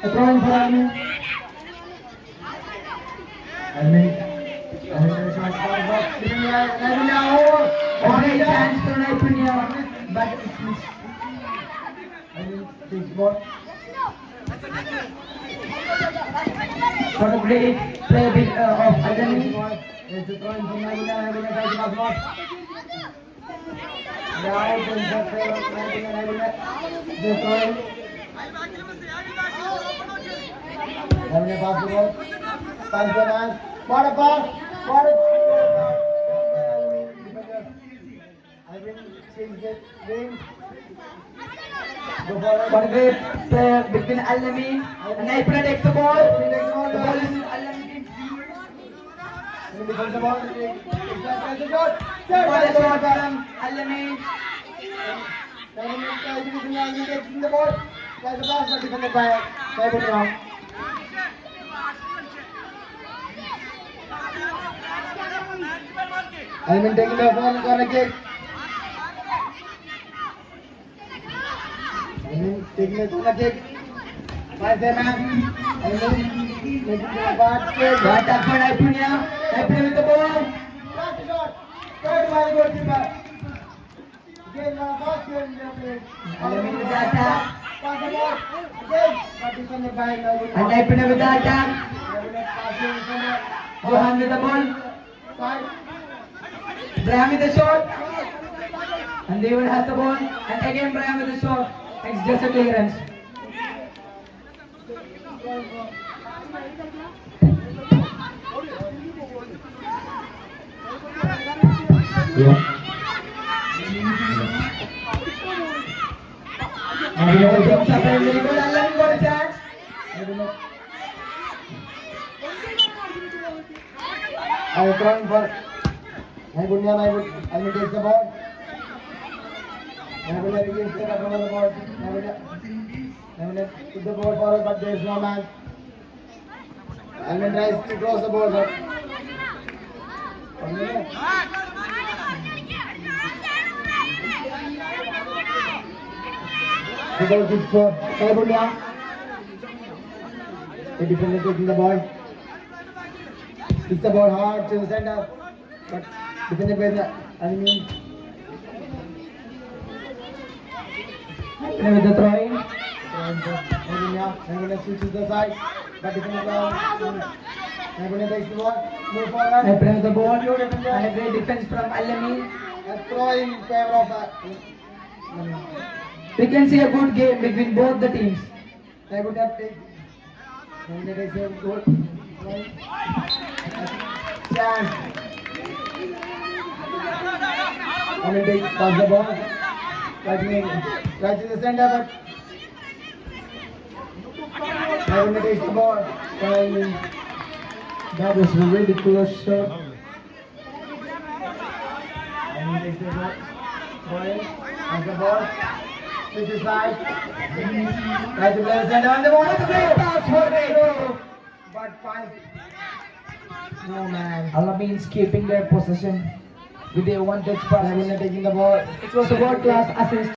A throw in for Amin. Amin. Amin is shot for box. A great chance for Naipunya, but it's missed. Amin takes ball. What a great play of Adani. It's a throw in from Naipunya. Naipunya tries to pass ball. Now it's a play of Naipunya. The throw in. Naipunya pass the ball. Pass the man. What a pass! What a I will change the ring. What a great play between Al-Namin and Naipunya takes the ball. The ball is in Al-Namin. The ball. What a shot from Al-Namin. Naipunya taking the ball. Tries the pass, but defended by Naipunya. Al-Namin taking the ball and corner kick. Al-Namin taking the corner kick. Pass there, man. Al-Namin making the basket. What up for Naipunya? Naipunya with the ball. Last shot. Third by the goalkeeper. Again, first game in the play. Al-Namin with the attack. Pass the ball. Again, but defended by Naipunya. And Naipunya with the attack. Naipunya passing from Johan with the ball. Side. Braham with the shot. And David has the ball. And again Braham with the shot. It's just a clearance. Yeah. And the other teams are playing very good. Al-Namin got a chance. I am throwing for Naipunya. Naipunya takes the ball. Naipunya begins to recover the ball. Naipunya put the ball forward, but there is no man. Al-Namin tries to cross the ball, but the ball kick for Naipunya. The defender taking the ball. Hits the ball hard to the center, but defended by the Al-Namin. With the throw in. Naipunya switches the side, but defended by Naipunya takes the ball, move forward. Naipunya with the ball, and a great defense from Al-Namin. A throw in favor of Al-Namin. We can see a good game between both the teams. Naipunya takes a goal. Chance. Al-Namin pass the ball. Right in the center, but Naipunya takes the ball. That was a really close shot. Naipunya takes the ball. Pass the ball. Switch his side. Right to the center. And the ball is a great pass for Naipunya. But finds no man. Al-Namin is keeping their possession with a one-touch pass. Naipunya taking the ball. It was a world-class assist.